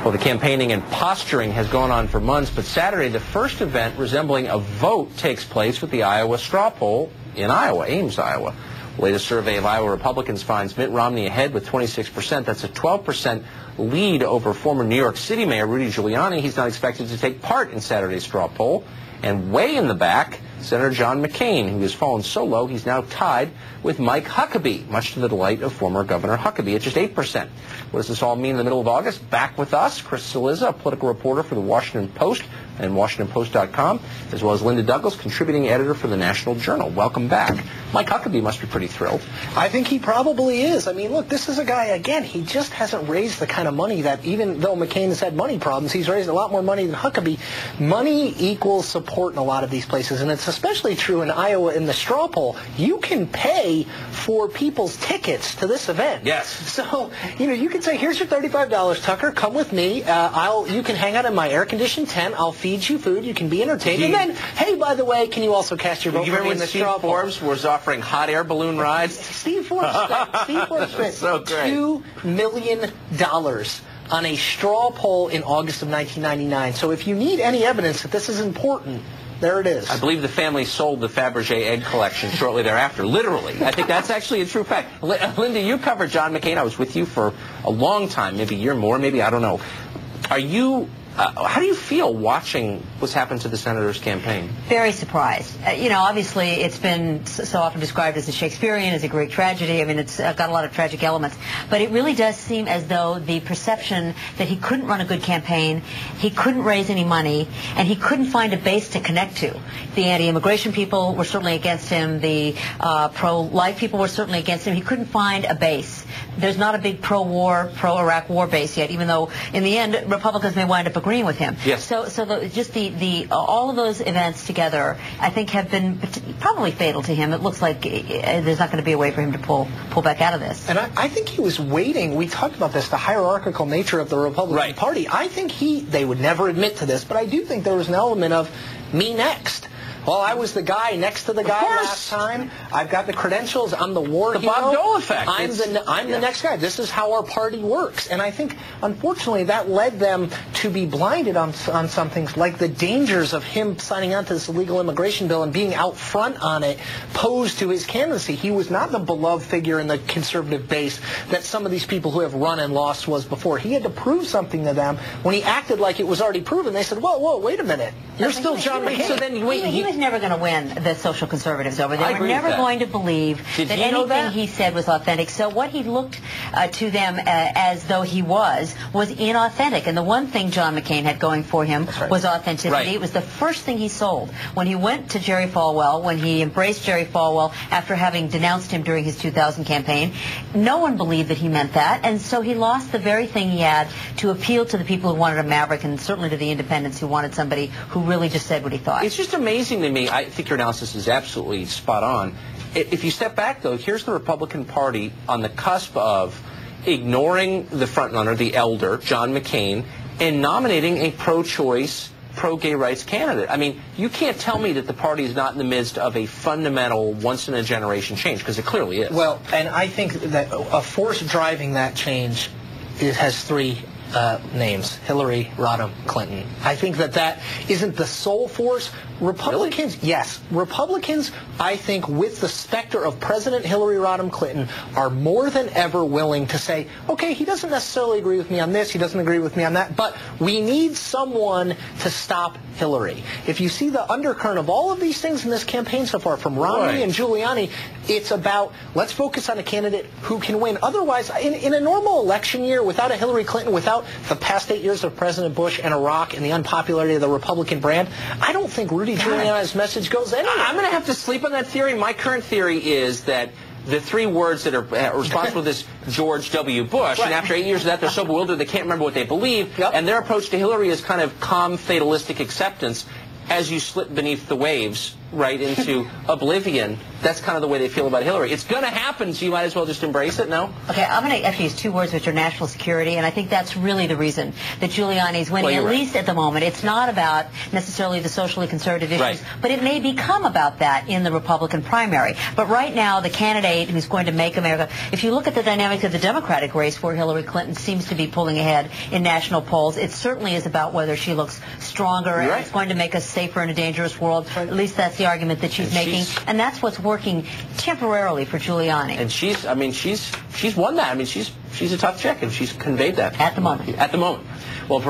Well, the campaigning and posturing has gone on for months, but Saturday, the first event resembling a vote takes place with the Iowa straw poll in Iowa, Ames, Iowa. The latest survey of Iowa Republicans finds Mitt Romney ahead with 26%. That's a 12% lead over former New York City Mayor Rudy Giuliani. He's not expected to take part in Saturday's straw poll. And way in the back, Senator John McCain, who has fallen so low, he's now tied with Mike Huckabee, much to the delight of former Governor Huckabee at just 8%. What does this all mean in the middle of August? Back with us, Chris Cillizza, a political reporter for the Washington Post and WashingtonPost.com, as well as Linda Douglas, contributing editor for the National Journal. Welcome back. Mike Huckabee must be pretty thrilled. I think he probably is. I mean, look, this is a guy, again, he just hasn't raised the kind of money that, even though McCain has had money problems, he's raised a lot more money than Huckabee. Money equals support in a lot of these places, and it's especially true in Iowa in the straw poll. You can pay for people's tickets to this event. Yes. So, you can say, here's your $35, Tucker, come with me. You can hang out in my air-conditioned tent. I'll feed you food. You can be entertained. And then, hey, by the way, can you also cast your vote for me in the straw poll? Forbes was offering hot air balloon rides? Steve Forbes spent so great. $2 million on a straw poll in August of 1999. So if you need any evidence that this is important, there it is. I believe the family sold the Fabergé egg collection shortly thereafter, literally. I think that's actually a true fact. Linda, you covered John McCain. I was with you for a long time, maybe a year more, maybe, I don't know. How do you feel watching what's happened to the senator's campaign? Very surprised. Obviously, it's been so often described as a Shakespearean, as a Greek tragedy. I mean, it's got a lot of tragic elements. But it really does seem as though the perception that he couldn't run a good campaign, he couldn't raise any money, and he couldn't find a base to connect to. The anti-immigration people were certainly against him. The pro-life people were certainly against him. He couldn't find a base. There's not a big pro-war, pro-Iraq war base yet, even though in the end Republicans may wind up agreeing with him. Yes. So just all of those events together, I think, have been probably fatal to him. It looks like there's not going to be a way for him to pull back out of this. And I think he was waiting. We talked about this, the hierarchical nature of the Republican Party. I think they would never admit to this, but I do think there was an element of me next. Well, I was the guy next to the guy last time. I've got the credentials. I'm the war hero. The Bob Dole effect. I'm the next guy. This is how our party works. And I think, unfortunately, that led them to be blinded on some things, like the dangers of him signing on to this illegal immigration bill and being out front on it, posed to his candidacy. He was not the beloved figure in the conservative base that some of these people who have run and lost was before. He had to prove something to them. When he acted like it was already proven, they said, whoa, wait a minute. You're still John McCain. So then he was never going to win the social conservatives over. They were never going to believe that anything he said was authentic. So what he looked to them as though he was inauthentic. And the one thing John McCain had going for him was authenticity. Right. It was the first thing he sold. When he went to Jerry Falwell, when he embraced Jerry Falwell after having denounced him during his 2000 campaign, no one believed that he meant that. And so he lost the very thing he had to appeal to the people who wanted a maverick, and certainly to the independents who wanted somebody who really just said what he thought. It's just amazing to me. I think your analysis is absolutely spot on. If you step back, though, here's the Republican Party on the cusp of ignoring the frontrunner, the elder, John McCain, and nominating a pro-choice, pro-gay rights candidate. I mean, you can't tell me that the party is not in the midst of a fundamental, once-in-a-generation change, because it clearly is. Well, and I think that a force driving that change has three names: Hillary, Rodham, Clinton. I think that isn't the sole force. Republicans, really? Yes. Republicans, I think, with the specter of President Hillary Rodham Clinton, are more than ever willing to say, okay, he doesn't necessarily agree with me on this, he doesn't agree with me on that, but we need someone to stop Hillary. If you see the undercurrent of all of these things in this campaign so far, from Romney and Giuliani, it's about, let's focus on a candidate who can win. Otherwise, in a normal election year, without a Hillary Clinton, without the past 8 years of President Bush and Iraq and the unpopularity of the Republican brand, I don't think Rudy Giuliani's message goes anywhere. I'm going to have to sleep on that theory. My current theory is that the three words that are responsible for this, George W. Bush, and after 8 years of that, they're so bewildered they can't remember what they believe, and their approach to Hillary is kind of calm, fatalistic acceptance as you slip beneath the waves right into oblivion. That's kind of the way they feel about Hillary. It's going to happen, so you might as well just embrace it, no? Okay, I'm going to actually use two words, which are national security, and I think that's really the reason that Giuliani's winning, at least at the moment. It's not about necessarily the socially conservative issues, but it may become about that in the Republican primary. But right now, the candidate who's going to make America, if you look at the dynamics of the Democratic race where Hillary Clinton seems to be pulling ahead in national polls, it certainly is about whether she looks stronger and it's going to make us safer in a dangerous world. At least that's the argument that she's making, and that's what's working temporarily for Giuliani. And she's won that. I mean, she's a tough chick, and she's conveyed that at the moment. At the moment.